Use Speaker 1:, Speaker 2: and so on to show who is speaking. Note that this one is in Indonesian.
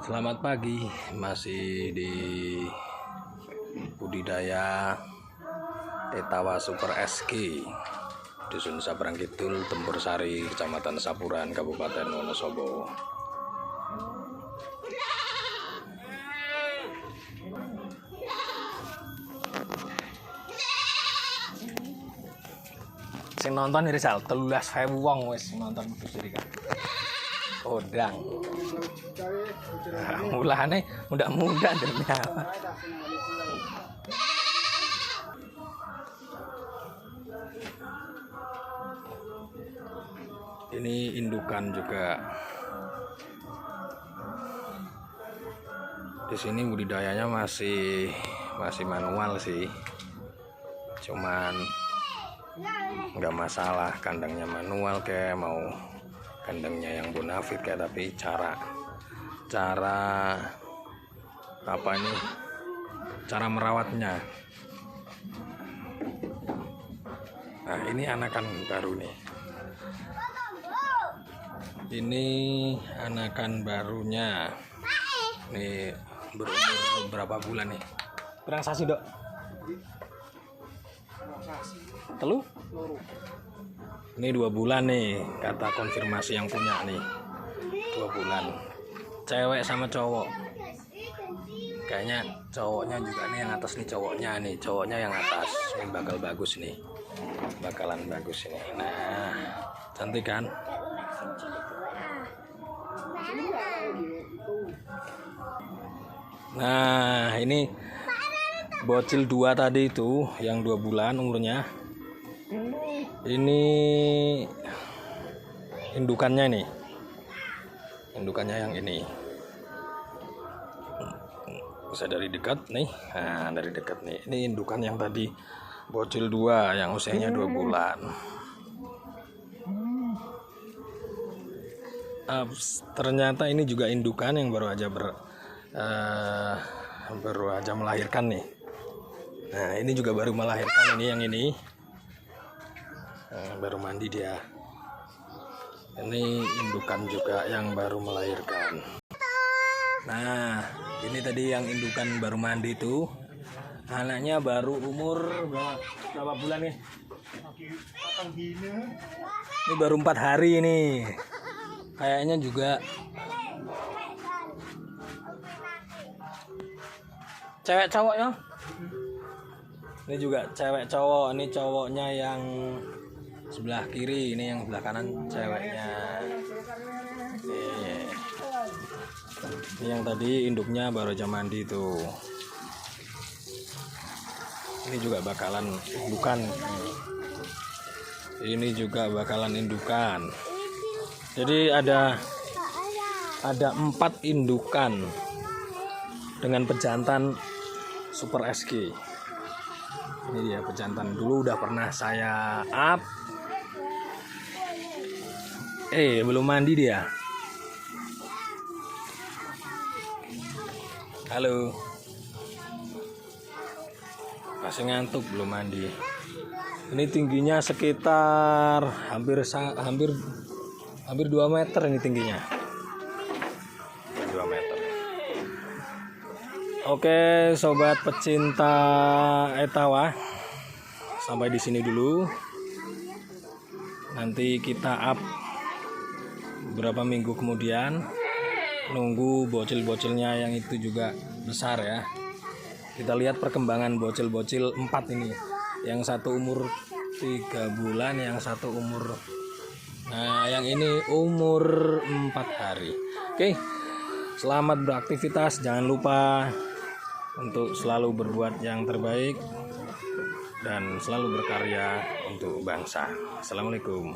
Speaker 1: Selamat pagi, masih di budidaya Etawa Super SG, Dusun Sabrang Kidul, Tempur Sari, Kecamatan Sapuran, Kabupaten Wonosobo. Sing nonton Rizal 13.000 wong wis nonton video kan. Odang. Mulane muda-muda demi apa? Ini indukan juga. Di sini budidayanya masih manual sih. Cuman nggak masalah kandangnya manual kayak mau kandangnya yang bonafit kayak, tapi cara apa ini, cara merawatnya. Nah, ini anakan baru nih. Ini anakan barunya. Nih berumur berapa bulan nih? Kurang sasi, Dok. Telu? Ini 2 bulan nih, kata konfirmasi yang punya nih. 2 bulan. Cewek sama cowok. Kayaknya cowoknya juga nih yang atas nih, cowoknya yang atas. Ini bakal bagus nih. Bakalan bagus ini. Nah, cantik kan? Nah, ini bocil 2 tadi itu yang 2 bulan umurnya. Ini indukannya nih. Indukannya yang ini. Bisa dari dekat nih. Nah, dari dekat nih. Ini indukan yang tadi bocil 2 yang usianya 2 bulan. Ternyata ini juga indukan yang baru aja melahirkan nih. Nah, ini juga baru melahirkan, ini yang ini. Baru mandi dia. Ini indukan juga yang baru melahirkan. Nah, ini tadi yang indukan baru mandi itu. Anaknya baru umur berapa bulan nih? Ini baru 4 hari ini. Kayaknya juga cewek cowok ya. Ini juga cewek cowok. Ini cowoknya yang sebelah kiri, ini yang sebelah kanan ceweknya. Ini yang tadi induknya baru aja mandi tuh. Ini juga bakalan indukan. Ini juga bakalan indukan. Jadi ada 4 indukan dengan pejantan Super SG. Ini dia pejantan, dulu udah pernah saya up. Belum mandi dia. Halo. Masih ngantuk, belum mandi. Ini tingginya sekitar hampir 2 meter ini tingginya. 2 meter. Oke, sobat pecinta Etawa. Sampai di sini dulu. Nanti kita up beberapa minggu kemudian. Nunggu bocil-bocilnya yang itu juga besar ya. Kita lihat perkembangan bocil-bocil 4 ini. Yang satu umur 3 bulan, yang satu umur, nah yang ini umur 4 hari. Oke, selamat beraktivitas. Jangan lupa untuk selalu berbuat yang terbaik dan selalu berkarya untuk bangsa. Assalamualaikum.